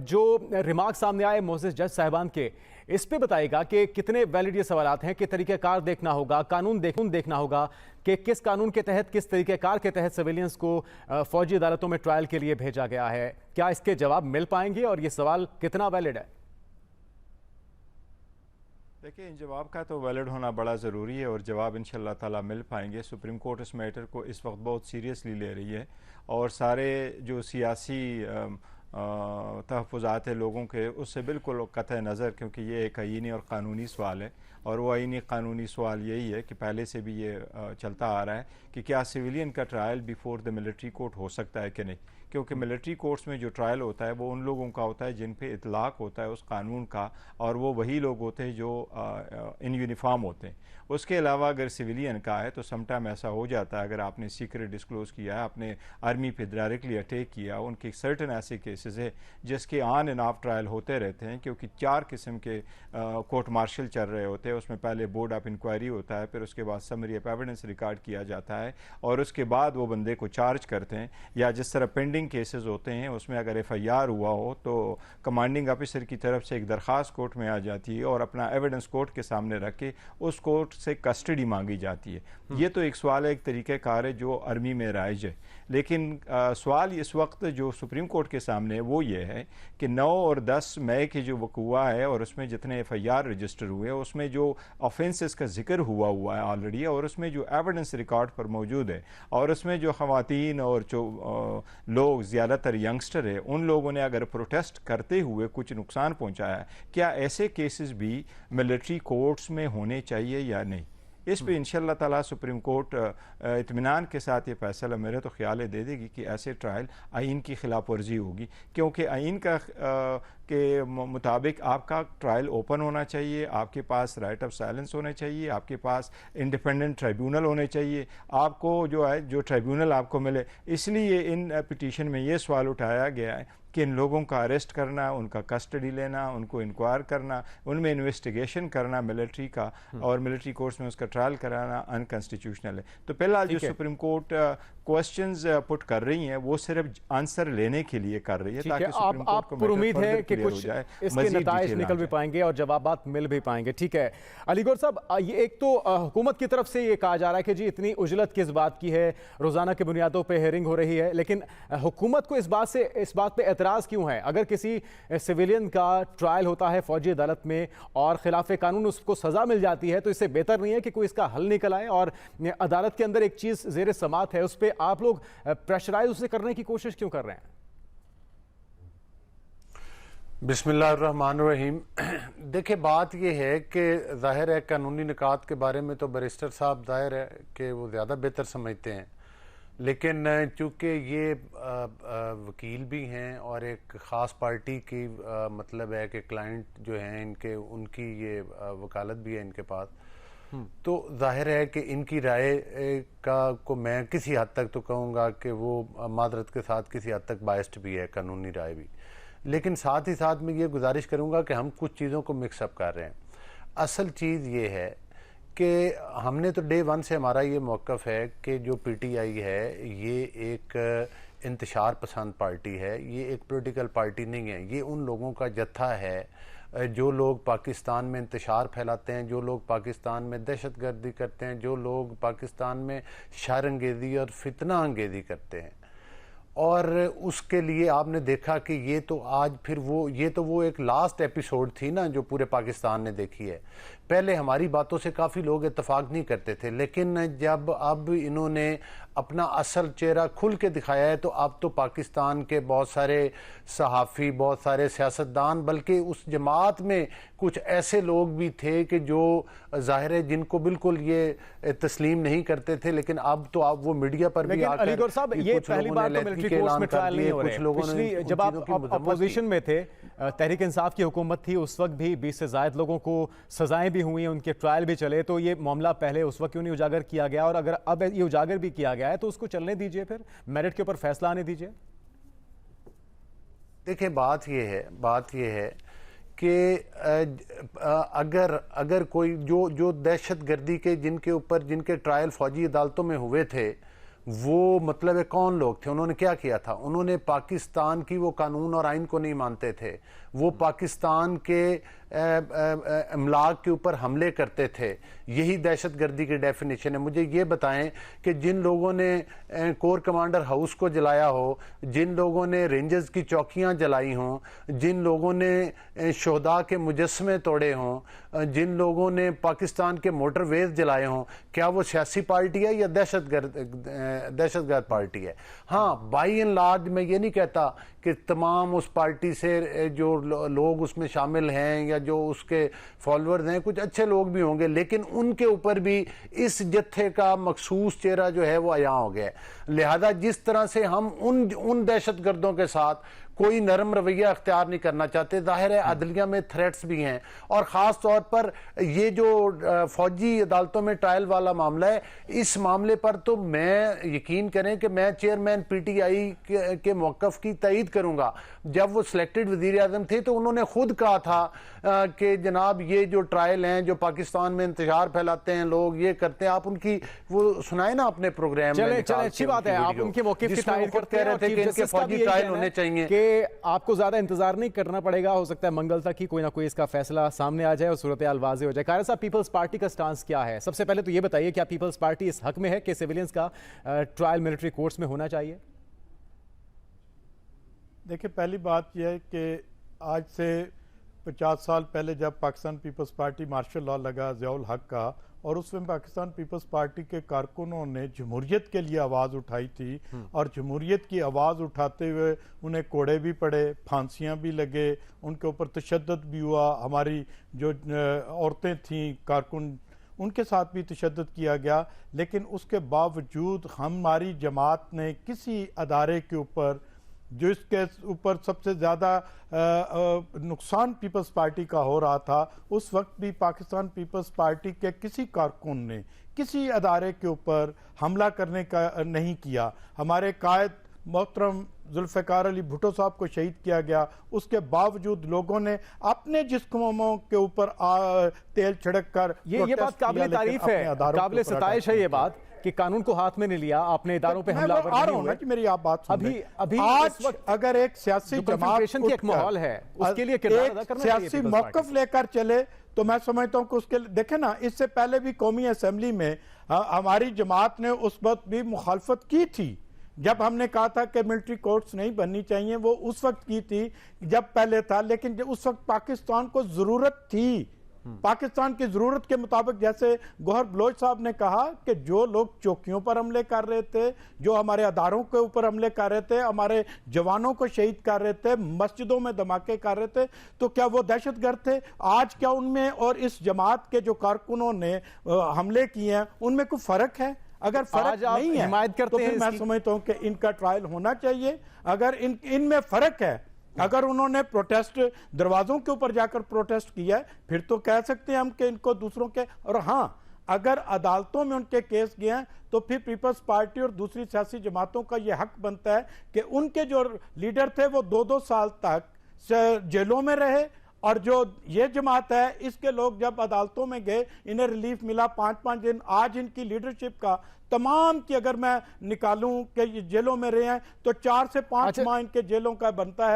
جو ریمارک سامنے آئے موزس جج صاحبان کے، اس پہ بتائے گا کہ کتنے ویلڈ یہ سوالات ہیں کہ طریقہ کار دیکھنا ہوگا، قانون دیکھنا ہوگا کہ کس قانون کے تحت، کس طریقہ کار کے تحت سویلینز کو فوجی عدالتوں میں ٹرائل کے لیے بھیجا گیا ہے. کیا اس کے جواب مل پائیں گے اور یہ سوال کتنا ویلڈ ہے؟ دیکھیں، ان جواب کا تو ویلڈ ہونا بڑا ضروری ہے اور جواب انشاءاللہ تعالی مل پائیں گے. سپریم کورٹ اس میٹر کو اس وقت بہت سیریسلی لے رہی ہے اور سارے جو سیاسی تحفظات ہیں لوگوں کے، اس سے بالکل قطع نظر، کیونکہ یہ ایک آئینی اور قانونی سوال ہے. اور وہ آئینی قانونی سوال یہی ہے کہ پہلے سے بھی یہ چلتا آ رہا ہے کہ کیا سویلین کا trial before the military court ہو سکتا ہے کہ نہیں، کیونکہ ملٹری کورٹس میں جو ٹرائل ہوتا ہے وہ ان لوگوں کا ہوتا ہے جن پہ اطلاق ہوتا ہے اس قانون کا، اور وہ وہی لوگ ہوتے ہیں جو ان یونیفارم ہوتے ہیں. اس کے علاوہ اگر سویلین کا ہے تو سم ٹائم ایسا ہو جاتا ہے، اگر آپ نے سیکرٹ ڈسکلوز کیا ہے، آپ نے آرمی پہ ڈائریکٹلی اٹیک کیا، ان کے سرٹن ایسے کیسز ہے جس کے آن اینڈ آف ٹرائل ہوتے رہتے ہیں، کیونکہ 4 قسم کے کورٹ مارشل چل رہے ہوتے ہیں. اس میں پہلے بورڈ آف انکوائری ہوتا ہے، پھر اس کے بعد سمری آف ایویڈنس ریکارڈ کیا جاتا ہے، اور اس کے بعد وہ بندے کو چارج کرتے ہیں. یا جس طرح پینڈنگ کیسز ہوتے ہیں اس میں اگر FIR ہوا ہو تو کمانڈنگ آفیسر کی طرف سے ایک درخواست کورٹ میں آ جاتی ہے اور اپنا ایویڈنس کورٹ کے سامنے رکھ کے اس کورٹ سے کسٹڈی مانگی جاتی ہے. یہ تو ایک سوال ہے، ایک طریقہ کار ہے جو آرمی میں رائج ہے. لیکن سوال اس وقت جو سپریم کورٹ کے سامنے ہے وہ یہ ہے کہ 9 اور 10 مئی کی جو وقوع ہے اور اس میں جتنے FIR رجسٹر ہوئے، اس میں جو آفینسز کا ذکر ہوا ہے آلریڈی، اور اس میں جو ایویڈنس ریکارڈ پر موجود ہے، اور اس میں جو خواتین اور جو لوگ زیادہ تر ینگسٹر ہے، ان لوگوں نے اگر پروٹیسٹ کرتے ہوئے کچھ نقصان پہنچایا ہے، کیا ایسے کیسز بھی ملٹری کورٹس میں ہونے چاہیے یا نہیں؟ اس پہ انشاءاللہ تعالیٰ سپریم کورٹ اطمینان کے ساتھ یہ فیصلہ میرے تو خیال ہے دے دے گی کہ ایسے ٹرائل آئین کی خلاف ورزی ہوگی، کیونکہ آئین کا کے مطابق آپ کا ٹرائل اوپن ہونا چاہیے، آپ کے پاس رائٹ آف سائلنس ہونا چاہیے، آپ کے پاس انڈیپینڈنٹ ٹرائیبیونل ہونے چاہیے، آپ کو جو ہے جو ٹرائیبیونل آپ کو ملے. اس لیے ان پٹیشن میں یہ سوال اٹھایا گیا ہے کہ ان لوگوں کا اریسٹ کرنا، ان کا کسٹڈی لینا، ان کو انکوائر کرنا، ان میں انویسٹیگیشن کرنا ملٹری کا، اور ملٹری کورٹس میں اس کا ٹرائل کرانا انکانسٹیٹیوشنل ہے. تو پہلا جو سپریم کورٹ کوسچنز پٹ کر رہی ہیں وہ صرف آنسر لینے کے لیے کر رہی ہے تاکہ سپریم کورٹ کو پر امید ہے کہ کچھ اس کے نتائج نکل بھی پائیں گے اور جوابات مل بھی پائیں گے. ٹھیک ہے علی گور صاحب، یہ ایک تو حکومت کی طرف سے یہ کہا جا رہا ہے کہ جی اتنی عجلت کس بات کی ہے، روزانہ کے بنیادوں پہ ہیئرنگ ہو رہی ہے، لیکن حکومت کو اس بات پہ اعتراض کیوں ہے؟ اگر کسی سویلین کا ٹرائل ہوتا ہے فوجی عدالت میں اور خلاف قانون اس کو سزا مل جاتی ہے، تو اس سے بہتر نہیں ہے کہ کوئی اس کا حل نکل آئے؟ اور عدالت کے اندر ایک چیز زیر سماعت ہے، اس پہ آپ لوگ پریشرائز اسے کرنے کی کوشش کیوں کر رہے ہیں؟ بسم اللہ الرحمن الرحیم. دیکھیں، بات یہ ہے کہ ظاہر ہے قانونی نکات کے بارے میں تو بیرسٹر صاحب ظاہر ہے کہ وہ زیادہ بہتر سمجھتے ہیں، لیکن چونکہ یہ وکیل بھی ہیں اور ایک خاص پارٹی کی مطلب ہے کہ کلائنٹ جو ہیں ان کی یہ وکالت بھی ہے ان کے پاس، تو ظاہر ہے کہ ان کی رائے کو میں کسی حد تک تو کہوں گا کہ وہ معذرت کے ساتھ کسی حد تک بائسڈ بھی ہے، قانونی رائے بھی. لیکن ساتھ ہی ساتھ میں یہ گزارش کروں گا کہ ہم کچھ چیزوں کو مکس اپ کر رہے ہیں. اصل چیز یہ ہے کہ ہم نے تو ڈے 1 سے ہمارا یہ موقف ہے کہ جو PTI ہے یہ ایک انتشار پسند پارٹی ہے، یہ ایک پولیٹیکل پارٹی نہیں ہے. یہ ان لوگوں کا جتھا ہے جو لوگ پاکستان میں انتشار پھیلاتے ہیں، جو لوگ پاکستان میں دہشت گردی کرتے ہیں، جو لوگ پاکستان میں شر انگیزی اور فتنہ انگیزی کرتے ہیں. اور اس کے لیے آپ نے دیکھا کہ یہ تو آج پھر وہ ایک لاسٹ ایپیسوڈ تھی نا جو پورے پاکستان نے دیکھی ہے. پہلے ہماری باتوں سے کافی لوگ اتفاق نہیں کرتے تھے، لیکن جب اب انہوں نے اپنا اصل چہرہ کھل کے دکھایا ہے تو اب تو پاکستان کے بہت سارے صحافی، بہت سارے سیاستدان، بلکہ اس جماعت میں کچھ ایسے لوگ بھی تھے کہ جو ظاہر ہے جن کو بالکل یہ تسلیم نہیں کرتے تھے، لیکن اب تو وہ میڈیا پر بھی آ کر علی گور صاحب یہ پہلی بار تو ملٹری کورٹس میں ٹرائل نہیں ہو رہے. پچھلی جب آپ اپوزیشن میں تھے، تحریک انصاف کی حکومت تھی، اس وقت بھی 20 سے زائد لوگوں کو سزائیں بھی ہوئی ہیں، ان کے ٹرائل بھی چلے. تو یہ معاملہ پہلے اس وقت کیوں نہیں اجاگر کیا گیا؟ اور اگر اب یہ اجاگر بھی کیا گیا ہے تو اس کو چلنے دیجئے، پھر میرٹ کے اوپر فیصلہ آنے دیجئے. دیکھیں، بات یہ ہے کہ اگر کوئی جو دہشت گردی کے جن کے ٹرائل فوجی عدالتوں میں ہوئے تھے وہ مطلب کون لوگ تھے، انہوں نے کیا کیا تھا؟ انہوں نے پاکستان کی وہ قانون اور آئین کو نہیں مانتے تھے، وہ پاکستان کے املاک کے اوپر حملے کرتے تھے. یہی دہشت گردی کی ڈیفینیشن ہے. مجھے یہ بتائیں کہ جن لوگوں نے کور کمانڈر ہاؤس کو جلایا ہو، جن لوگوں نے رینجرز کی چوکیاں جلائی ہوں، جن لوگوں نے شہداء کے مجسمے توڑے ہوں، جن لوگوں نے پاکستان کے موٹر ویز جلائے ہوں، کیا وہ سیاسی پارٹی ہے یا دہشت گرد پارٹی ہے؟ ہاں، بائی اینڈ لارج میں یہ نہیں کہتا کہ تمام اس پارٹی سے جو لوگ اس میں شامل ہیں یا جو اس کے فالورز ہیں، کچھ اچھے لوگ بھی ہوں گے، لیکن ان کے اوپر بھی اس جتھے کا مخصوص چہرہ جو ہے وہ عیاں ہو گیا ہے. لہذا جس طرح سے ہم ان دہشت گردوں کے ساتھ کوئی نرم رویہ اختیار نہیں کرنا چاہتے، ظاہر ہے عدلیہ میں تھریٹس بھی ہیں، اور خاص طور پر یہ جو فوجی عدالتوں میں ٹرائل والا معاملہ ہے، اس معاملے پر تو میں یقین کریں کہ میں چیئرمین پی ٹی آئی کے موقف کی تائید کروں گا. جب وہ سلیکٹڈ وزیر اعظم تھے تو انہوں نے خود کہا تھا کہ جناب یہ جو ٹرائل ہیں جو پاکستان میں انتشار پھیلاتے ہیں لوگ، یہ کرتے ہیں، آپ ان کی وہ سنائیں نا اپنے پروگرام میں. چلیں اچھی بات ہے، آپ ان کے موقف کی تائید کرتے ہیں کہ ان کے فوجی ٹرائل ہونے چاہیے، کہ آپ کو زیادہ انتظار نہیں کرنا پڑے گا. ہو سکتا ہے منگل تک ہی کوئی نہ کوئی اس کا فیصلہ سامنے آ جائے اور صورتحال واضح ہو جائے. قاہرہ صاحب، پیپلز پارٹی کا سٹانس کیا ہے؟ سب سے پہلے تو یہ بتائیے، کیا پیپلز پارٹی اس حق میں ہے کہ سیویلینز کا ٹرائل ملٹری کورٹس میں ہونا چاہیے؟ دیکھیں، پہلی بات یہ ہے کہ آج سے 50 سال پہلے جب پاکستان پیپلز پارٹی مارشل لاء لگا ضیاء الحق کا، اور اس میں پاکستان پیپلز پارٹی کے کارکنوں نے جمہوریت کے لیے آواز اٹھائی تھی، اور جمہوریت کی آواز اٹھاتے ہوئے انہیں کوڑے بھی پڑے، پھانسیاں بھی لگے، ان کے اوپر تشدد بھی ہوا. ہماری جو عورتیں تھیں کارکن، ان کے ساتھ بھی تشدد کیا گیا. لیکن اس کے باوجود ہماری جماعت نے کسی ادارے کے اوپر، جو اس کے اوپر سب سے زیادہ نقصان پیپلز پارٹی کا ہو رہا تھا، اس وقت بھی پاکستان پیپلز پارٹی کے کسی کارکن نے کسی ادارے کے اوپر حملہ کرنے کا نہیں کیا. ہمارے قائد محترم ذوالفقار علی بھٹو صاحب کو شہید کیا گیا، اس کے باوجود لوگوں نے اپنے جسموں کے اوپر تیل چھڑک کر یہ بات قابل تعریف ہے، قابل ستائش ہے یہ بات کہ قانون کو ہاتھ میں نہیں لیا، آپ نے اداروں پہ حملہ آور نہیں ہوئے. میری آپ بات سن لیں. ابھی آج اگر ایک سیاسی جماعت کی ایک ماحول ہے، اس کے لیے کردار ادا کرنا چاہیے، سیاسی موقف لے کر چلے، تو میں سمجھتا ہوں کہ اس کے دیکھیں نا، اس سے پہلے بھی قومی اسمبلی میں ہماری جماعت نے اس وقت بھی مخالفت کی تھی. جب ہم نے کہا تھا کہ ملٹری کورٹس نہیں بننی چاہیے، وہ اس وقت کی تھی جب پہلے تھا، لیکن اس وقت پاکستان کو ضرورت تھی. پاکستان کی ضرورت کے مطابق، جیسے گوہر بلوچ صاحب نے کہا کہ جو لوگ چوکیوں پر حملے کر رہے تھے، جو ہمارے اداروں کے اوپر حملے کر رہے تھے، ہمارے جوانوں کو شہید کر رہے تھے، مسجدوں میں دھماکے کر رہے تھے، تو کیا وہ دہشت گرد تھے؟ آج کیا ان میں اور اس جماعت کے جو کارکنوں نے حملے کیے ہیں ان میں کوئی فرق ہے؟ اگر فرق نہیں ہے تو پھر میں سمجھتا ہوں کہ ان کا ٹرائل ہونا چاہیے. اگر ان میں فرق ہے، اگر انہوں نے پروٹیسٹ دروازوں کے اوپر جا کر پروٹیسٹ کیا ہے، پھر تو کہہ سکتے ہیں ہم کہ ان کو دوسروں کے، اور ہاں اگر عدالتوں میں ان کے کیس گئے ہیں تو پھر پیپلز پارٹی اور دوسری سیاسی جماعتوں کا یہ حق بنتا ہے کہ ان کے جو لیڈر تھے وہ 2-2 سال تک جیلوں میں رہے، اور جو یہ جماعت ہے اس کے لوگ جب عدالتوں میں گئے انہیں ریلیف ملا 5-5 دن. آج ان کی لیڈرشپ کا تمام کی اگر میں نکالوں کہ یہ جیلوں میں رہے ہیں تو 4 سے 5 ماہ ان کے جیلوں کا بنتا ہے.